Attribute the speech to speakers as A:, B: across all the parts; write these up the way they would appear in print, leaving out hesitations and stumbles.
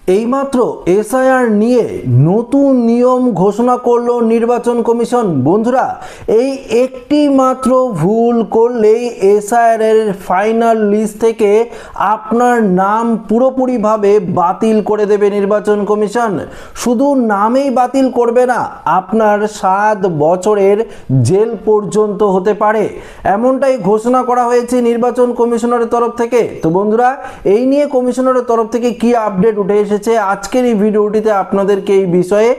A: এইমাত্র এসআইআর নিয়ে নতুন নিয়ম ঘোষণা করলো নির্বাচন কমিশন। বন্ধুরা, এই একটি মাত্র ভুল করলেই এসআইআর এর ফাইনাল লিস্ট থেকে আপনার নাম পুরোপুরিভাবে বাতিল করে দেবে নির্বাচন কমিশন। শুধু নামেই বাতিল করবে না, আপনার 7 বছরের জেল পর্যন্ত হতে পারে, এমনটাই ঘোষণা করা হয়েছে নির্বাচন কমিশনারের তরফ থেকে। তো বন্ধুরা, এই নিয়ে কমিশনারের তরফ থেকে কি আপডেট উঠে এসেছে আজকের এই ভিডিওটিতে আপনাদেরকে এই বিষয়ে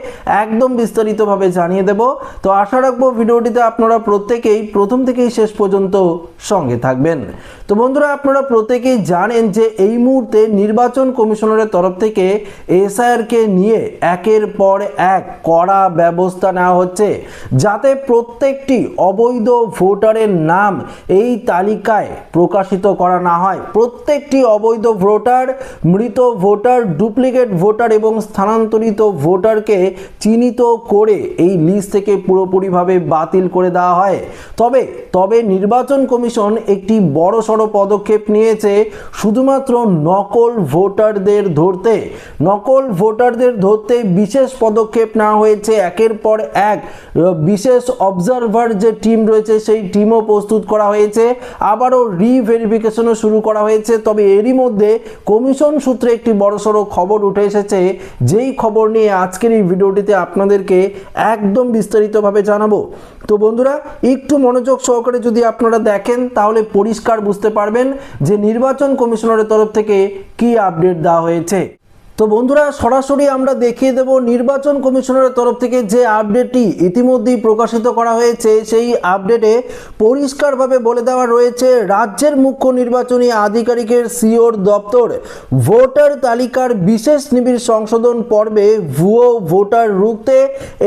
A: একদম বিস্তারিতভাবে জানিয়ে দেব। তো আশা রাখবো ভিডিওটিতে আপনারা প্রত্যেকেই প্রথম থেকেই শেষ পর্যন্ত সঙ্গে থাকবেন। তো বন্ধুরা, আপনারা প্রত্যেকেই জানেন যে এই মুহূর্তে নির্বাচন কমিশনারের তরফ থেকে এসআইআর কে নিয়ে একের পর এক কড়া ব্যবস্থা নেওয়া হচ্ছে, যাতে প্রত্যেকটি অবৈধ ভোটারের নাম এই তালিকায় প্রকাশিত করা না হয়। প্রত্যেকটি অবৈধ ভোটার, মৃত ভোটার, ডুপ্লিকেট ভোটার এবং স্থানান্তরিত ভোটারকে চিহ্নিত করে এই লিস্ট থেকে পুরোপুরিভাবে বাতিল করে দেওয়া হয়। তবে নির্বাচন কমিশন একটি বড়সড় পদক্ষেপ নিয়েছে শুধুমাত্র নকল ভোটারদের ধরতে বিশেষ পদক্ষেপ নেওয়া হয়েছে। একের পর এক বিশেষ অবজারভার যে টিম রয়েছে সেই টিমও প্রস্তুত করা হয়েছে, আবারও রিভেরিফিকেশনও শুরু করা হয়েছে। তবে এরই মধ্যে কমিশন সূত্রে একটি বড়সড় খবর উঠে এসেছে, যেই খবর নিয়ে আজকের এই ভিডিওটিতে আপনাদেরকে একদম বিস্তারিতভাবে জানাবো। তো বন্ধুরা, একটু মনোযোগ সহকারে যদি আপনারা দেখেন তাহলে পরিষ্কার বুঝতে পারবেন যে নির্বাচন কমিশনারের তরফ থেকে কি আপডেট দেওয়া হয়েছে। তো বন্ধুরা, সরাসরি আমরা দেখিয়ে দেব নির্বাচন কমিশনারের তরফ থেকে যে আপডেটটি ইতিমধ্যেই প্রকাশিত করা হয়েছে। সেই আপডেটে পরিষ্কারভাবে বলে দেওয়া রয়েছে, রাজ্যের মুখ্য নির্বাচনী আধিকারিকের সিওর দপ্তর ভোটার তালিকার বিশেষ নিবিড় সংশোধন পর্বে ভুয়ো ভোটার রুখতে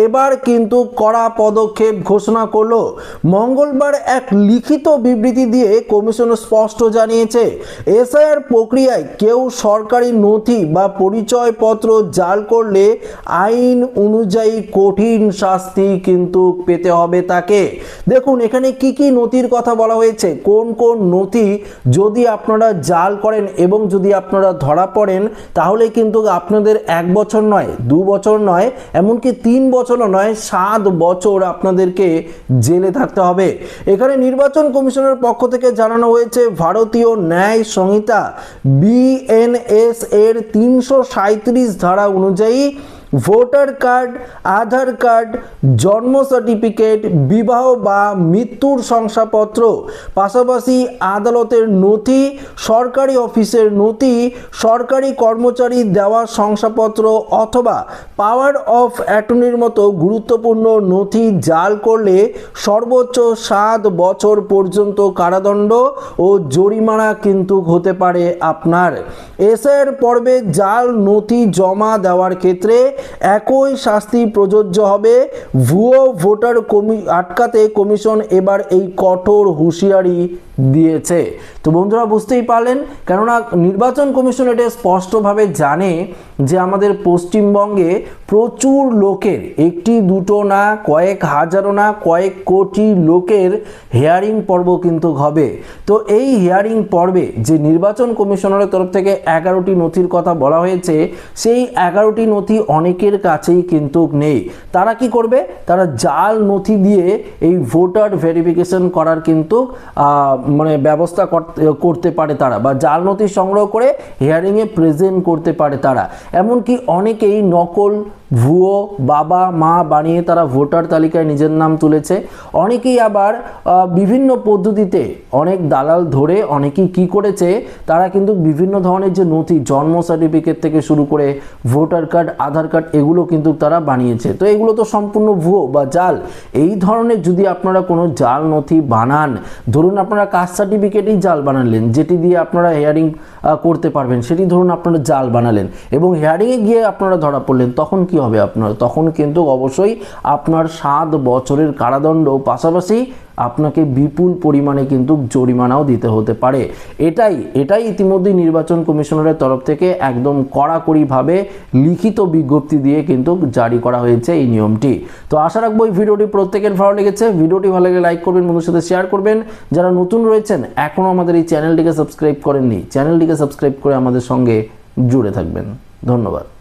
A: এবার কিন্তু কড়া পদক্ষেপ ঘোষণা করলো। মঙ্গলবার এক লিখিত বিবৃতি দিয়ে কমিশন স্পষ্ট জানিয়েছে, এসআইআর প্রক্রিয়ায় কেউ সরকারি নথি বা পরিচয়পত্র জাল করলে আইন অনুযায়ী কঠিন শাস্তি কিন্তু পেতে হবে তাকে। দেখুন, এখানে কি কি নথির কথা বলা হয়েছে, কোন কোন নথি যদি আপনারা জাল করেন এবং যদি আপনারা ধরা পড়েন তাহলে কিন্তু আপনাদের 1 বছর নয়, 2 বছর নয়, এমনকি 3 বছরও নয়, 7 বছর আপনাদেরকে জেলে থাকতে হবে। এখানে নির্বাচন কমিশনের পক্ষ থেকে জানানো হয়েছে, ভারতীয় ন্যায় সংহিতা BNS এর 337 ধারা অনুযায়ী ভোটার কার্ড, আধার কার্ড, জন্ম সার্টিফিকেট, বিবাহ বা মৃত্যুর শংসাপত্র, পাশাপাশি আদালতের নথি, সরকারি অফিসের নথি, সরকারি কর্মচারী দেওয়া শংসাপত্র অথবা পাওয়ার অফ অ্যাটর্নির মতো গুরুত্বপূর্ণ নথি জাল করলে সর্বোচ্চ 7 বছর পর্যন্ত কারাদণ্ড ও জরিমানা কিন্তু হতে পারে আপনার। এসআইআর পর্বে জাল নথি জমা দেওয়ার ক্ষেত্রে একই শাস্তি প্রযোজ্য হবে। ভুয়ো ভোটার আটকাতে কমিশন এবার এই কঠোর হুঁশিয়ারি দিয়েছে। তো বন্ধুরা, বুঝতেই পারলেন, কেননা নির্বাচন কমিশন এটা স্পষ্টভাবে জানে যে আমাদের পশ্চিমবঙ্গে প্রচুর লোকের, একটি দুটো না, কয়েক হাজারও না, কয়েক কোটি লোকের হিয়ারিং পর্ব কিন্তু হবে। তো এই হিয়ারিং পর্বে যে নির্বাচন কমিশনারের তরফ থেকে 11টি নথির কথা বলা হয়েছে, সেই 11টি নথি অনেকের কাছেই কিন্তু নেই। তারা কি করবে? তারা জাল নথি দিয়ে এই ভোটার ভেরিফিকেশন করার কিন্তু ব্যবস্থা করতে পারে তারা, বা জাল নথি সংগ্রহ করে হিয়ারিংয়ে প্রেজেন্ট করতে পারে তারা। এমনকি অনেকেই নকল ভুয়ো বাবা মা বানিয়ে তারা ভোটার তালিকায় নিজের নাম তুলেছে। অনেকেই আবার বিভিন্ন পদ্ধতিতে অনেক দালাল ধরে অনেকেই কি করেছে, তারা কিন্তু বিভিন্ন ধরনের যে নথি, জন্ম সার্টিফিকেট থেকে শুরু করে ভোটার কার্ড, আধার কার্ড, এগুলো কিন্তু তারা বানিয়েছে। তো এগুলো তো সম্পূর্ণ ভুয়ো বা জাল। এই ধরনের যদি আপনারা কোনো জাল নথি বানান, ধরুন আপনারা কাস্ট সার্টিফিকেটই জাল বানালেন, যেটি দিয়ে আপনারা হিয়ারিং করতে পারবেন, সেটি ধরুন আপনারা জাল বানালেন এবং হিয়ারিংয়ে গিয়ে আপনারা ধরা পড়লেন, তখন কি হবে আপনার? তখন কিন্তু অবশ্যই আপনার 7 বছরের কারাদণ্ড, পাশাপাশি আপনাকে বিপুল পরিমাণে কিন্তু জরিমানাও দিতে হতে পারে। এটাই ইতিমধ্যে নির্বাচন কমিশনারের তরফ থেকে একদম কড়াকড়িভাবে লিখিত বিজ্ঞপ্তি দিয়ে কিন্তু জারি করা হয়েছে এই নিয়মটি। তো আশা রাখবো এই ভিডিওটি প্রত্যেকের ভালো লেগেছে। ভিডিওটি ভালো লাগলে লাইক করবেন, বন্ধুদের সাথে শেয়ার করবেন। যারা নতুন রয়েছেন, এখনও আমাদের এই চ্যানেলটিকে সাবস্ক্রাইব করেননি, চ্যানেলটিকে সাবস্ক্রাইব করে আমাদের সঙ্গে জুড়ে থাকবেন। ধন্যবাদ।